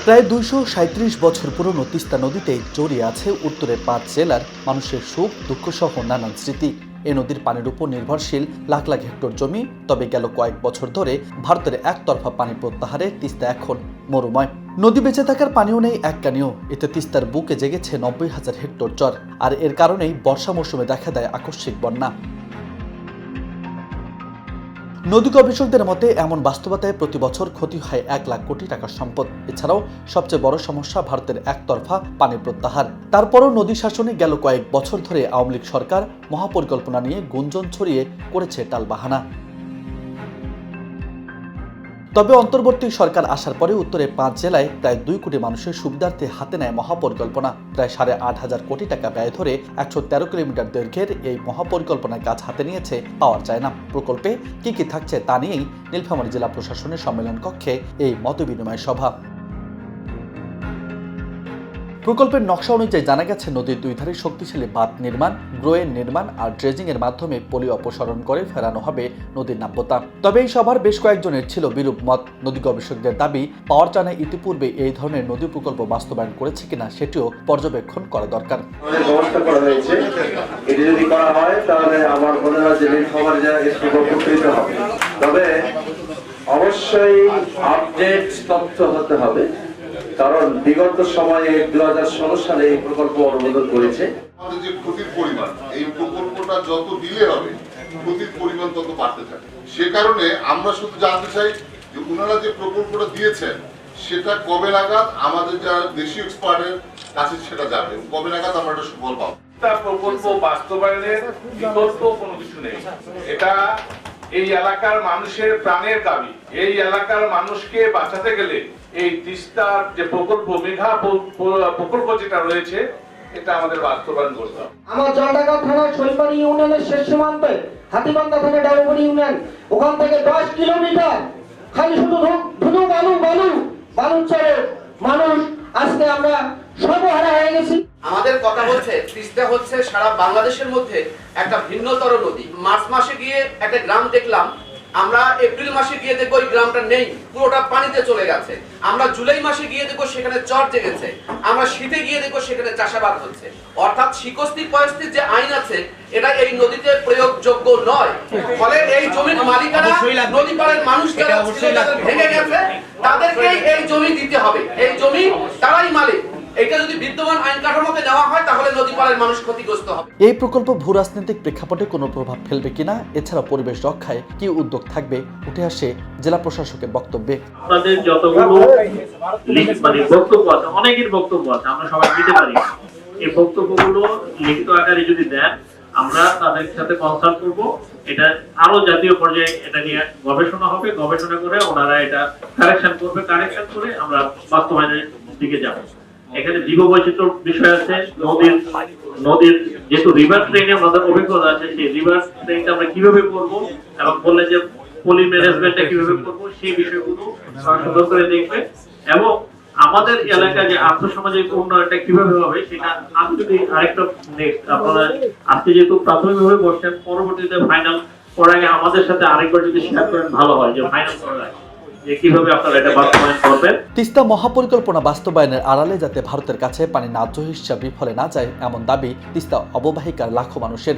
প্রায় ২৩৭ বছর পুরনো তিস্তা নদীতে জড়িয়ে আছে উত্তরের ৫ জেলার মানুষের সুখ দুঃখ সহ নানান স্মৃতি। এ নদীর পানির উপর নির্ভরশীল লাখ লাখ হেক্টর জমি। তবে গেল কয়েক বছর ধরে ভারতের একতরফা পানি প্রত্যাহারে তিস্তা এখন মরুময়। নদী বেঁচে থাকার পানিও নেই এক কানিও। এতে তিস্তার বুকে জেগেছে ৯০,০০০ হেক্টর চর। আর এর কারণেই বর্ষা মৌসুমে দেখা দেয় আকস্মিক বন্যা। নদী গবেষকদের মতে এমন বাস্তবতায় প্রতি বছর ক্ষতি হয় ১ লাখ কোটি টাকার সম্পদ। এছাড়াও সবচেয়ে বড় সমস্যা ভারতের একতরফা পানি প্রত্যাহার। তারপরও নদী শাসনে গেল কয়েক বছর ধরে আওয়ামী লীগ সরকার মহাপরিকল্পনা নিয়ে গুঞ্জন ছড়িয়ে করেছে টালবাহানা। তবে অন্তর্বর্তী সরকার আসার পরে উত্তরে ৫ জেলায় প্রায় ২ কোটি মানুষের সুবিধার্থে হাতে নেয় মহাপরিকল্পনা। প্রায় ৮,৫০০ কোটি টাকা ব্যয় ধরে ১১৩ কিলোমিটার দৈর্ঘ্যের এই মহাপরিকল্পনার কাজ হাতে নিয়েছে পাওয়ার চায় না। প্রকল্পে কি কি থাকছে তা নিয়েই নীলফামারী জেলা প্রশাসনের সম্মেলন কক্ষে এই মতবিনিময় সভা। প্রকল্পের নকশা অনুযায়ী জানা গেছে, নদীর দুই ধারে শক্তিশালী বাঁধ নির্মাণ, গ্রোয়ের নির্মাণ আর ড্রেজিং এর মাধ্যমে পলি অপসারণ করে ফেরানো হবে নদীর নাব্যতা। তবে এই সভার বেশ কয়েকজনের ছিল বিরূপ মত। নদী গবেষকদের দাবি, পাওয়ার চায়না ইতিপূর্বে এই ধরনের নদী প্রকল্প বাস্তবায়ন করেছে কিনা সেটিও পর্যবেক্ষণ করা দরকার। তবে অবশ্যই আপডেট তথ্য হতে হবে, কারণ বিগত সময়ে ২০১৬ সালে এই প্রকল্প অনুমোদন করেছে। আমাদের যে ক্ষতির পরিমাণ, এই প্রকল্পটা যত দিলে হবে ক্ষতির পরিমাণ তত বাড়তে থাকে। সে কারণে আমরা শুধু জানতে চাই যে ওনারা যে প্রকল্পটা দিয়েছেন সেটা কবে নাগাদ আমাদের যারা দেশীয় এক্সপার্টের কাছে সেটা যাবে, কবে নাগাদ আমরা এটা সুফল পাবো। প্রকল্প বাস্তবায়নের বিকল্প কোনো কিছু নেই। এটা এই এলাকার মানুষের প্রাণের দাবি। এই এলাকার মানুষকে বাঁচাতে গেলে এই তিস্তার যে প্রকল্প, মেঘা প্রকল্প যেটা রয়েছে, এটা আমাদের বাস্তবায়ন করতে হবে। আমার জলঢাকা থানার শৈলবাড়ি ইউনিয়নের শেষ সীমান্তে হাতিবান্ধা থেকে ডালুবাড়ি ইউনিয়ন, ওখান থেকে ১০ কিলোমিটার খালি শুধু ধুধু বালু চরে মানুষ। আজকে আমরা সর্বহারা হয়ে গেছি। আমাদের কথা হচ্ছে তিস্তা হচ্ছে সারা বাংলাদেশের মধ্যে একটা ভিন্নতর নদী। মার্চ মাসে গিয়ে একটা গ্রাম দেখলাম, আমরা এপ্রিল মাসে গিয়ে দেখবো ওই গ্রামটা নেই, পুরোটা পানিতে চলে গেছে। আমরা জুলাই মাসে গিয়ে দেখবো সেখানে চর জেগেছে। আমরা শীতে গিয়ে দেখবো সেখানে চাষাবাদ হচ্ছে। অর্থাৎ শিকস্তি পরিস্থিতির যে আইন আছে এটা এই নদীতে প্রয়োগযোগ্য নয়। ফলে এই জমির মালিকানা নদী পাড়ের মানুষ যারা ভেঙে গেছে তাদেরকেই এই জমি দিতে হবে। এই জমি তারাই মালিক। এটা যদি বিদ্যমান আইন কাঠামোতে নেওয়া হয় তাহলে নদী পাড়ের মানুষ ক্ষতিগ্রস্ত হবে। এই প্রকল্প ভূরাজনৈতিক প্রেক্ষাপটে কোনো প্রভাব ফেলবে কিনা, এছাড়া পরিবেশ রক্ষায় কি উদ্যোগ থাকবে, উঠে আসে জেলা প্রশাসকের বক্তব্যে। আপনাদের যতগুলো বক্তব্য আছে, অনেকের বক্তব্য আছে, আমরা সবাই দিতে পারি। এই বক্তব্যগুলো লিখিত আকারে যদি দেন, আমরা তাদের সাথে কনসাল্ট করব। এটা আরো জাতীয় পর্যায়ে এটা নিয়ে গবেষণা হবে। গবেষণা করে ওনারা এটা কারেকশন করবে। কারেকশন করে আমরা বাস্তবায়নের দিকে যাব। এখানে জীববৈচিত্র্য বিষয় আছে। নদীর যেহেতু রিভার ট্রেনে আমাদের অভিজ্ঞতা আছে, সেই রিভার ট্রেনটা আমরা কিভাবে করবো এবং বললে যে পলি ম্যানেজমেন্টটা কিভাবে করবো, সেই বিষয়গুলো সুন্দর করে দেখবে। এবং আমাদের এলাকায় যে আর্থসামাজিক উন্নয়নটা কিভাবে হবে সেটা আমি যদি আরেকটা আপনারা আজকে যেহেতু প্রাথমিকভাবে বসছেন, পরবর্তীতে ফাইনাল করার আগে আমাদের সাথে আরেকবার যদি শেয়ার করেন ভালো হয়, যে ফাইনাল করার আগে কিভাবে আপনারা এটা বাস্তবায়ন করবেন। তিস্তা মহাপরিকল্পনা বাস্তবায়নের আড়ালে যাতে ভারতের কাছে পানি ন্যায্য হিসাবে বিফলে না যায়, এমন দাবি তিস্তা অববাহিকার লাখো মানুষের।